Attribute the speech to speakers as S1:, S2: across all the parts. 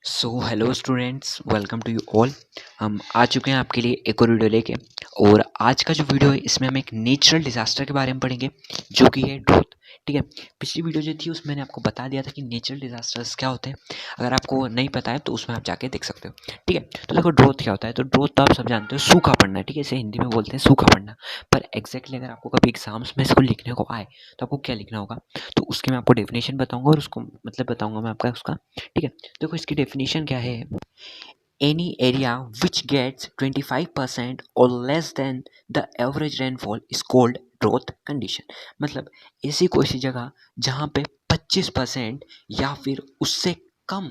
S1: So hello students, welcome to you all. हम आ चुके हैं आपके लिए एक और वीडियो लेके। और आज का जो वीडियो है इसमें हम एक नेचुरल डिज़ास्टर के बारे में पढ़ेंगे जो कि है ड्रोथ। ठीक है, पिछली वीडियो जो थी उसमें मैंने आपको बता दिया था कि नेचुरल डिज़ास्टर्स क्या होते हैं। अगर आपको नहीं पता है तो उसमें आप जाके देख सकते हो। ठीक है, तो देखो ड्रोथ क्या होता है। तो ड्रोथ तो आप सब जानते हो, सूखा पड़ना है। ठीक है, इसे हिंदी में बोलते हैं सूखा पड़ना। पर एग्जैक्टली अगर आपको कभी एग्जाम्स में इसको लिखने को आए तो आपको क्या लिखना होगा, तो उसकी मैं आपको डेफिनेशन बताऊंगा और उसको मतलब बताऊंगा मैं आपका उसका। ठीक है, देखो इसकी डेफिनेशन क्या है। एनी एरिया विच गेट्स 25% और less than the average rainfall is called drought condition. मतलब ऐसी कोई सी जगह जहाँ पे 25% या फिर उससे कम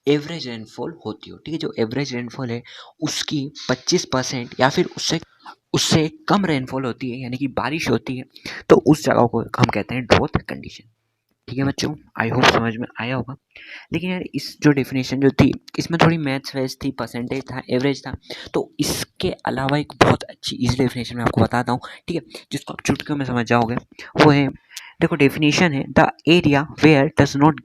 S1: एवरेज रेनफॉल होती हो। ठीक है, जो एवरेज रेनफॉल है उसकी 25% या फिर उससे उससे कम रेनफॉल होती है, यानी कि बारिश होती है, तो उस जगह को हम कहते हैं ड्रोथ कंडीशन। ठीक है बच्चों, आई होप समझ में आया होगा। लेकिन यार इस जो डेफिनेशन जो थी इसमें थोड़ी मैथ्स वैच थी, परसेंटेज था, एवरेज था। तो इसके अलावा एक बहुत अच्छी इजी डेफिनेशन मैं आपको बताता हूँ। ठीक है, जिसको आप चुटकियों में समझ जाओगे। वो है, देखो डेफिनेशन है, the area where does not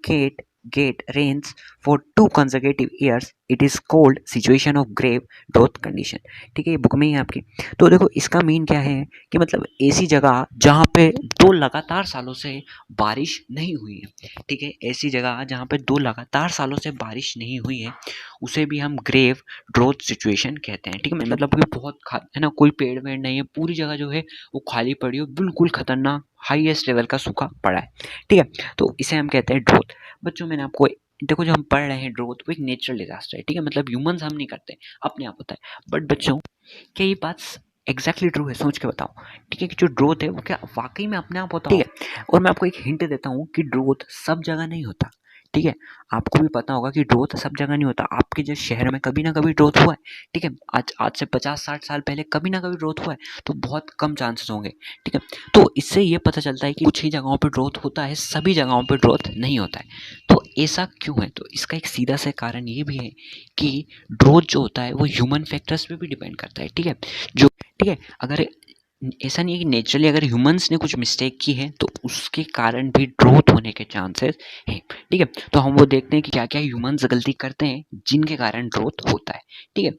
S1: get rains for 2 consecutive years it is called situation of grave drought condition. ठीक है, ये बुक में ही है आपकी। तो देखो इसका मीन क्या है कि मतलब ऐसी जगह जहाँ पे 2 लगातार सालों से बारिश नहीं हुई है। ठीक है, ऐसी जगह जहाँ पे 2 लगातार सालों से बारिश नहीं हुई है उसे भी हम ग्रेव ड्रोथ सिचुएशन कहते हैं। ठीक है, मतलब कि बहुत है ना, कोई पेड़ वेड़ नहीं है, पूरी जगह जो है वो खाली पड़ी हो, बिल्कुल खतरनाक हाईएस्ट लेवल का सूखा पड़ा है। ठीक है, तो इसे हम कहते हैं ड्रोथ। बच्चों मैंने आपको, देखो जो हम पढ़ रहे हैं ड्रोथ वो एक नेचुरल डिजास्टर है। ठीक है, मतलब ह्यूमंस हम नहीं करते, अपने आप होता है। बट बच्चों क्या ये बात एग्जैक्टली ट्रू है? सोच के बताओ। ठीक है, कि जो ग्रोथ है वो क्या वाकई में अपने आप होता है? ठीक है, और मैं आपको एक हिंट देता हूँ कि ग्रोथ सब जगह नहीं होता। ठीक है, आपको भी पता होगा कि ग्रोथ सब जगह नहीं होता। आपके जो शहर में कभी ना कभी ग्रोथ हुआ है। ठीक है, आज आज से 50-60 साल पहले कभी ना कभी ग्रोथ हुआ है, तो बहुत कम चांसेस होंगे। ठीक है, तो इससे ये पता चलता है कि कुछ ही जगहों पर ग्रोथ होता है, सभी जगहों पर ग्रोथ नहीं होता है। तो ऐसा क्यों है? तो इसका एक सीधा सा कारण ये भी है कि ग्रोथ जो होता है वो ह्यूमन फैक्टर्स पे भी डिपेंड करता है। ठीक है, जो ठीक है, अगर ऐसा नहीं है कि नेचुरली अगर ह्यूमंस ने कुछ मिस्टेक की है तो उसके कारण भी ग्रोथ होने के चांसेस हैं। ठीक है, तो हम वो देखते हैं कि क्या क्या ह्यूमंस गलती करते हैं जिनके कारण ग्रोथ होता है। ठीक है,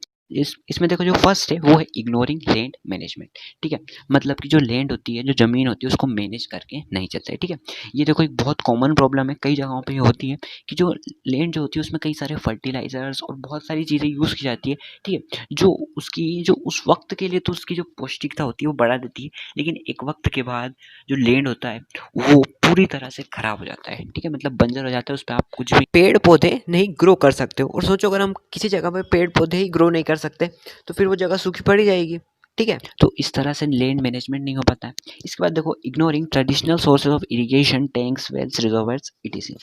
S1: इसमें देखो जो फर्स्ट है वो है इग्नोरिंग लैंड मैनेजमेंट। ठीक है, मतलब कि जो लैंड होती है, जो ज़मीन होती है, उसको मैनेज करके नहीं चलता है। ठीक है, ये देखो एक बहुत कॉमन प्रॉब्लम है, कई जगहों पे ये होती है कि जो लैंड जो होती है उसमें कई सारे फर्टिलाइजर्स और बहुत सारी चीज़ें यूज़ की जाती है। ठीक है, जो उसकी जो उस वक्त के लिए तो उसकी जो पौष्टिकता होती है वो बढ़ा देती है, लेकिन एक वक्त के बाद जो लैंड होता है वो पूरी तरह से खराब हो जाता है। ठीक है, मतलब बंजर हो जाता है, उस पर आप कुछ भी पेड़ पौधे नहीं ग्रो कर सकते हो। और सोचो अगर हम किसी जगह पे पेड़ पौधे ही ग्रो नहीं कर सकते तो फिर वो जगह सूखी पड़ी जाएगी। ठीक है, तो इस तरह से लैंड मैनेजमेंट नहीं हो पाता है। इसके बाद देखो ignoring traditional sources of irrigation, tanks, wells, reservoirs etc.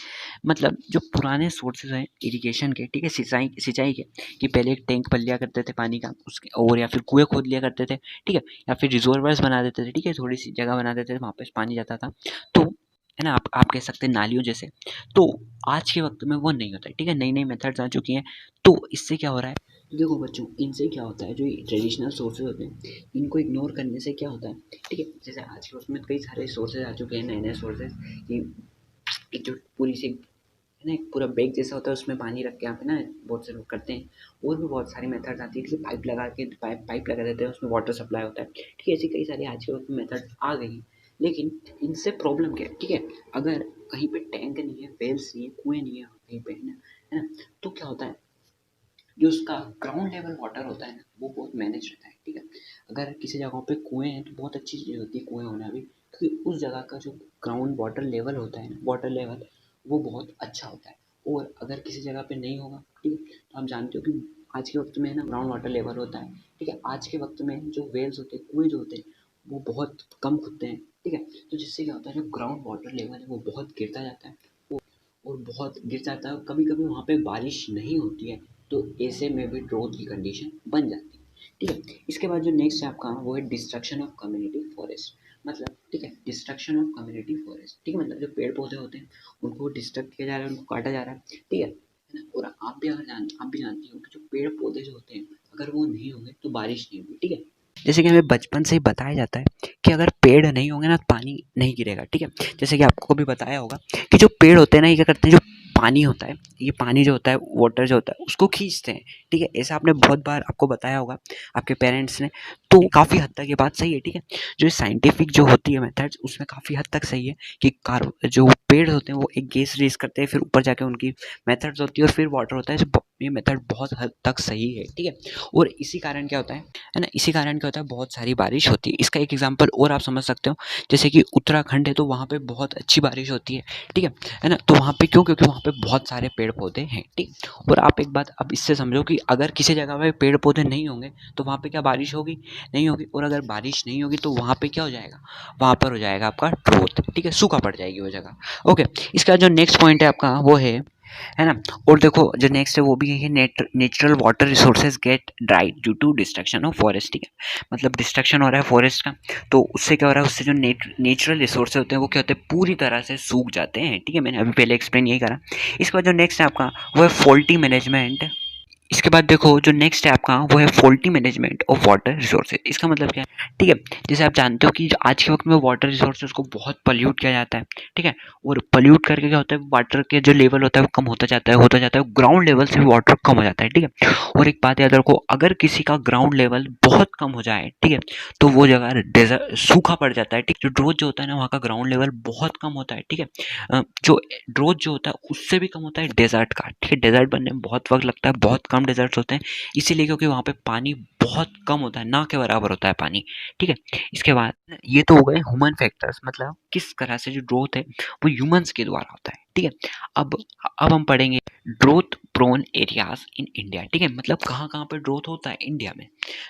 S1: मतलब जो पुराने सोर्सेज हैं इरिगेशन के, ठीक है, सिंचाई सिंचाई के, कि पहले एक टैंक भर लिया करते थे पानी का उसके, और या फिर कुएं खोद लिया करते थे। ठीक है, या फिर रिजर्वायर्स बना देते थे। ठीक है, थोड़ी सी जगह बना देते थे, वहाँ पे पानी जाता था। तो है ना, आप कह सकते हैं नालियों जैसे। तो आज के वक्त में वो नहीं होता है। ठीक है, नई नई मेथड्स आ चुकी हैं। तो इससे क्या हो रहा है, तो देखो बच्चों इनसे क्या होता है, जो ट्रेडिशनल सोर्सेज होते हैं इनको इग्नोर करने से क्या होता है। ठीक है, जैसे आज के वक्त में कई सारे सोर्सेज आ चुके हैं, नए नए सोर्सेज, कि एक जो पूरी सी है ना, एक पूरा बैग जैसा होता है उसमें पानी रख के आप है ना, बहुत से लोग करते हैं। और भी बहुत सारी मेथड्स आती है कि पाइप लगा के पाइप लगा देते हैं, उसमें वाटर सप्लाई होता है। ठीक है, ऐसी कई सारी आज के वक्त में मेथड आ गई हैं। लेकिन इनसे प्रॉब्लम क्या है? ठीक है, अगर कहीं पे टैंक नहीं है, वेल्स नहीं है, कुएं नहीं है कहीं पे, है ना, तो क्या होता है, जो उसका ग्राउंड लेवल वाटर होता है ना वो बहुत मैनेज रहता है। ठीक है, अगर किसी जगहों पे कुएं हैं तो बहुत अच्छी चीज़ होती है कुएं होना भी, क्योंकि उस जगह का जो ग्राउंड वाटर लेवल होता है ना, वाटर लेवल वो बहुत अच्छा होता है। और अगर किसी जगह पे नहीं होगा, ठीक है, तो आप जानते हो कि आज के वक्त में ना ग्राउंड वाटर लेवल होता है। ठीक है, आज के वक्त में जो वेल्स होते हैं, कुएं जो होते हैं, वो बहुत कम खुदते हैं। ठीक है, तो जिससे क्या होता है, जो ग्राउंड वाटर लेवल है वो बहुत गिरता जाता है, और बहुत गिर जाता है। कभी कभी वहाँ पे बारिश नहीं होती है, तो ऐसे में भी ड्रोथ की कंडीशन बन जाती है। ठीक है, इसके बाद जो नेक्स्ट है आपका वो है डिस्ट्रक्शन ऑफ कम्युनिटी फॉरेस्ट। मतलब ठीक है, डिस्ट्रक्शन ऑफ कम्युनिटी फॉरेस्ट। ठीक है, मतलब जो पेड़ पौधे होते हैं उनको डिस्ट्रक्ट किया जा रहा है, उनको काटा जा रहा है। ठीक है ना, और आप भी जानती हो कि जो पेड़ पौधे जो होते हैं अगर वो नहीं होंगे तो बारिश नहीं होगी। ठीक है, जैसे कि हमें बचपन से ही बताया जाता है कि अगर पेड़ नहीं होंगे ना तो पानी नहीं गिरेगा। ठीक है, जैसे कि आपको भी बताया होगा कि जो पेड़ होते हैं ना ये क्या करते हैं, जो पानी होता है, ये पानी जो होता है, वाटर जो होता है, उसको खींचते हैं, ठीक है। ऐसा आपने बहुत बार आपको बताया होगा आपके पेरेंट्स ने, तो काफ़ी हद तक ये बात सही है, ठीक है। जो साइंटिफिक जो होती है मेथड्स, उसमें काफ़ी हद तक सही है कि कार जो पेड़ होते हैं वो एक गैस रिलीज करते हैं, फिर ऊपर जाके उनकी मेथड्स होती है, और फिर वाटर होता है। ये मेथड बहुत हद तक सही है, ठीक है। और इसी कारण क्या होता है ना, इसी कारण क्या होता है, बहुत सारी बारिश होती है। इसका एक एग्जांपल और आप समझ सकते हो, जैसे कि उत्तराखंड है, तो वहाँ पे बहुत अच्छी बारिश होती है ना। तो वहाँ पे क्यों, क्योंकि वहाँ पे बहुत सारे पेड़ पौधे हैं, ठीक। और आप एक बात अब इससे समझो कि अगर किसी जगह पे पेड़ पौधे नहीं होंगे तो वहाँ पे क्या बारिश होगी, नहीं होगी। और अगर बारिश नहीं होगी तो वहाँ पे क्या हो जाएगा, वहाँ पर हो जाएगा आपका ड्रोथ, ठीक है, सूखा पड़ जाएगी वो जगह। ओके, इसका जो नेक्स्ट पॉइंट है आपका वो है ना। और देखो जो नेक्स्ट है वो भी है, natural water resources get dry due to destruction of forest, ठीक है। मतलब डिस्ट्रक्शन हो रहा है फॉरेस्ट का, तो उससे क्या हो रहा है, उससे जो नेचुरल रिसोर्सेज होते हैं वो क्या होते हैं, पूरी तरह से सूख जाते हैं, ठीक है। मैंने अभी पहले एक्सप्लेन यही करा। इसके बाद जो नेक्स्ट है आपका वो है फॉल्टी मैनेजमेंट। इसके बाद देखो जो नेक्स्ट है आपका वो है faulty management of water resources. इसका मतलब क्या है, ठीक है। जैसे आप जानते हो कि जो आज के वक्त में वाटर रिसोर्सेज को बहुत पल्यूट किया जाता है, ठीक है। और पल्यूट करके क्या होता है, वाटर के जो लेवल होता है वो कम होता जाता है, ग्राउंड लेवल से भी वाटर कम हो जाता है, ठीक है। और एक बात याद रखो, अगर किसी का ग्राउंड लेवल बहुत कम हो जाए, ठीक है, तो वो जगह डेजर्ट सूखा पड़ जाता है, ठीक। जो ड्रोथ जो होता है ना, वहाँ का ग्राउंड लेवल बहुत कम होता है, ठीक है। जो ड्रोथ जो होता है उससे भी कम होता है डेजर्ट का, ठीक है। डेजर्ट बनने में बहुत वक्त लगता है, बहुत कम डेजर्ट्स होते हैं, इसीलिए क्योंकि वहाँ पे पानी बहुत कम होता है, ना के बराबर होता है पानी, ठीक है। इसके बाद ये तो हो गए ह्यूमन फैक्टर्स, मतलब किस तरह से जो ग्रोथ है वो ह्यूमंस के द्वारा होता है, ठीक है। अब अब हम पढ़ेंगे growth prone areas in India, ठीक है। मतलब कहाँ कहाँ पे ग्रोथ होता है इंडिया में।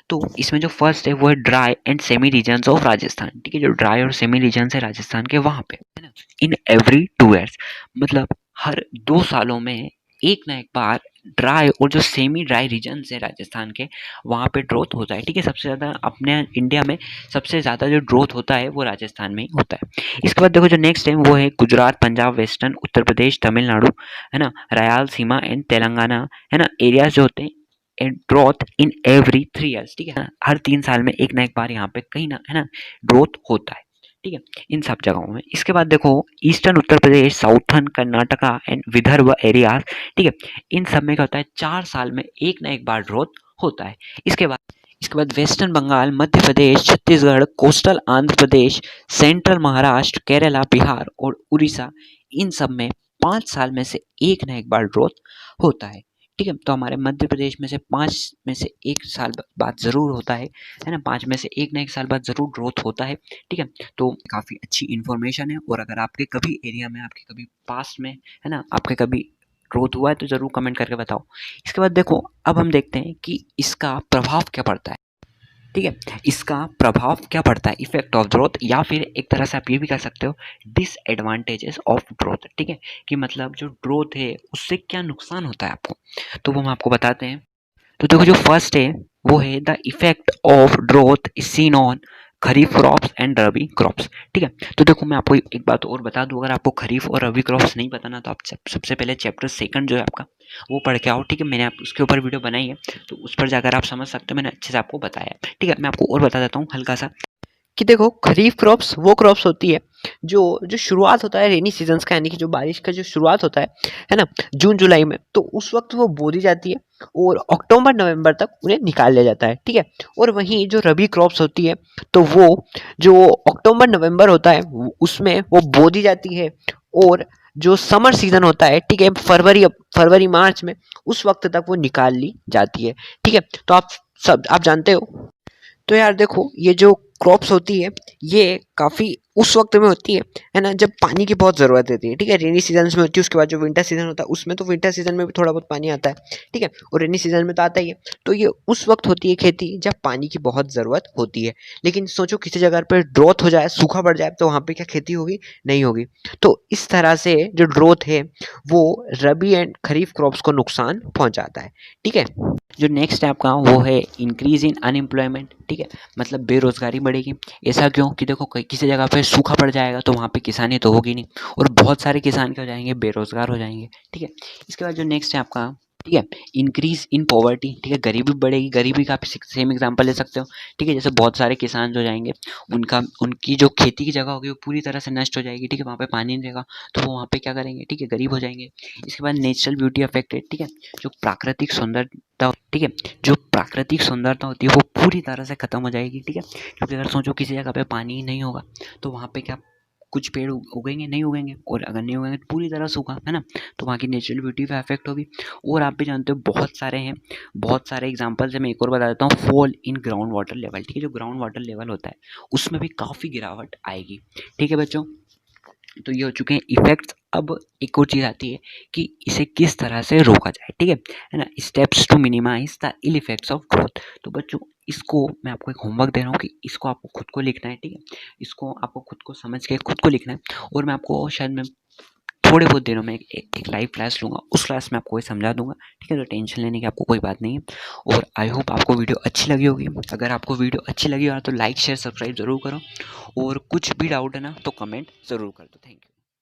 S1: तो इसमें जो फर्स्ट है वो है dry and semi regions of Rajasthan, ठीक है। जो ड्राई और सेमी रीजन है राजस्थान के, वहाँ पे है ना। इन एवरी 2 years, मतलब हर 2 सालों में एक ना एक बार ड्राई और जो सेमी ड्राई रीजन है राजस्थान के, वहाँ पे ग्रोथ होता है, ठीक है। सबसे ज़्यादा अपने इंडिया में सबसे ज़्यादा जो ग्रोथ होता है वो राजस्थान में ही होता है। इसके बाद देखो जो नेक्स्ट है वो है गुजरात, पंजाब, वेस्टर्न उत्तर प्रदेश, तमिलनाडु, है ना, रायलसीमा एंड तेलंगाना, है ना, एरियाज जो होते हैं and growth in every 3 years, ठीक है ना। हर 3 साल में एक ना एक बार यहाँ पे कहीं ना, है ना, ग्रोथ होता है, ठीक है, इन सब जगहों में। इसके बाद देखो eastern Uttar Pradesh, southern Karnataka and Vidarbha areas, ठीक है, इन सब में क्या होता है, 4 साल में एक ना एक बार ग्रोथ होता है। इसके बाद western Bengal, Madhya Pradesh, Chhattisgarh, coastal Andhra Pradesh, central Maharashtra, Kerala, Bihar और उड़ीसा, इन सब में 5 साल में से एक ना एक बार ग्रोथ होता है, ठीक है। तो हमारे मध्य प्रदेश में से 5 में से 1 साल बाद ज़रूर होता है ना, 5 में से 1 ना 1 साल बाद ज़रूर ग्रोथ होता है, ठीक है। तो काफ़ी अच्छी इन्फॉर्मेशन है, और अगर आपके कभी एरिया में, आपके कभी पास में, है ना, आपके कभी ग्रोथ हुआ है तो ज़रूर कमेंट करके बताओ। इसके बाद देखो अब हम देखते हैं कि इसका प्रभाव क्या पड़ता है, ठीक है। इसका प्रभाव क्या पड़ता है, इफेक्ट ऑफ ग्रोथ, या फिर एक तरह से आप ये भी कह सकते हो डिसएडवांटेजेस ऑफ ग्रोथ, ठीक है। कि मतलब जो ग्रोथ है उससे क्या नुकसान होता है आपको, तो वो हम आपको बताते हैं। तो देखो जो फर्स्ट है वो है the effect of growth is seen on kharif crops and rabi crops, ठीक है। तो देखो मैं आपको एक बात और बता दूं, अगर आपको खरीफ और रबी क्रॉप्स नहीं पता ना, तो आप सबसे पहले चैप्टर 2 जो है आपका वो पढ़ के आओ, ठीक है। मैंने आप उसके ऊपर वीडियो बनाई है, तो उस पर जाकर आप समझ सकते हो, मैंने अच्छे से आपको बताया है, ठीक है। मैं आपको और बता देता हूँ हल्का सा कि देखो खरीफ क्रॉप्स वो क्रॉप्स होती है जो जो शुरुआत होता है रेनी सीजन्स का, यानी कि जो बारिश का जो शुरुआत होता है ना, जून जुलाई में, तो उस वक्त वो बो दी जाती है और अक्टूबर नवंबर तक उन्हें निकाल लिया जाता है, ठीक है। और वहीं जो रबी क्रॉप्स होती है तो वो जो अक्टूबर नवंबर होता है उसमें वो बो दी जाती है, और जो समर सीजन होता है, ठीक है, फरवरी मार्च में, उस वक्त तक वो निकाल ली जाती है, ठीक है। तो आप जानते हो। तो यार देखो ये जो क्रॉप्स होती है ये काफ़ी उस वक्त में होती है ना, जब पानी की बहुत ज़रूरत रहती है, ठीक है। रेनी सीजन में होती है, उसके बाद जो विंटर सीजन होता है उसमें, तो विंटर सीजन में भी थोड़ा बहुत पानी आता है, ठीक है, और रेनी सीजन में तो आता ही है। तो ये उस वक्त होती है खेती जब पानी की बहुत ज़रूरत होती है। लेकिन सोचो किसी जगह पर ड्रॉथ हो जाए, सूखा पड़ जाए, तो वहाँ पे क्या खेती होगी, नहीं होगी। तो इस तरह से जो ड्रॉथ है वो रबी एंड खरीफ क्रॉप्स को नुकसान पहुँचाता है, ठीक है। जो नेक्स्ट है आपका वो है इंक्रीज इन अनएम्प्लॉयमेंट, ठीक है, मतलब बेरोजगारी बढ़ेगी। ऐसा क्यों कि देखो किसी जगह पे सूखा पड़ जाएगा तो वहाँ पे किसानी तो होगी नहीं, और बहुत सारे किसान क्या हो जाएंगे, बेरोजगार हो जाएंगे, ठीक है। इसके बाद जो नेक्स्ट है आपका ठीक है। इंक्रीज इन पॉवर्टी, ठीक है, गरीबी बढ़ेगी, गरीबी का आप सेम एग्जांपल ले सकते हो, ठीक है। जैसे बहुत सारे किसान जो जाएंगे, उनकी जो खेती की जगह होगी वो पूरी तरह से नष्ट हो जाएगी, ठीक है, वहाँ पे पानी नहीं रहेगा, तो वो वहाँ पे क्या करेंगे, ठीक है, गरीब हो जाएंगे। इसके बाद नेचुरल ब्यूटी अफेक्टेड, ठीक है, जो प्राकृतिक सुंदरता, ठीक है, जो प्राकृतिक सुंदरता होती है वो पूरी तरह से खत्म हो जाएगी, ठीक है। क्योंकि अगर सोचो किसी जगह पे पानी ही नहीं होगा तो वहाँ पे क्या कुछ पेड़ उगेंगे, नहीं उगेंगे, और अगर नहीं उगेंगे तो पूरी तरह सूखा, है ना, तो वहाँ की नेचुरल ब्यूटी पे अफेक्ट होगी। और आप भी जानते हो बहुत सारे हैं, बहुत सारे एग्जांपल्स है, मैं एक और बता देता हूँ। Fall in ground water level, ठीक है, जो ग्राउंड वाटर लेवल होता है उसमें भी काफ़ी गिरावट आएगी, ठीक है बच्चों। तो ये हो चुके हैं इफेक्ट्स। अब एक और चीज़ आती है कि इसे किस तरह से रोका जाए, ठीक है ना, steps to minimise the ill effects of growth. तो बच्चों इसको मैं आपको एक होमवर्क दे रहा हूँ कि इसको आपको खुद को लिखना है, ठीक है, इसको आपको खुद को समझ के खुद को लिखना है। और मैं आपको शायद मैं थोड़े बहुत दिनों में एक लाइव क्लास लूँगा, उस क्लास में आपको ये समझा दूंगा, ठीक है। तो टेंशन लेने की आपको कोई बात नहीं है। और आई होप आपको वीडियो अच्छी लगी होगी। अगर आपको वीडियो अच्छी लगी हो तो लाइक शेयर सब्सक्राइब जरूर करो, और कुछ भी डाउट है ना तो कमेंट ज़रूर कर दो। Thank you.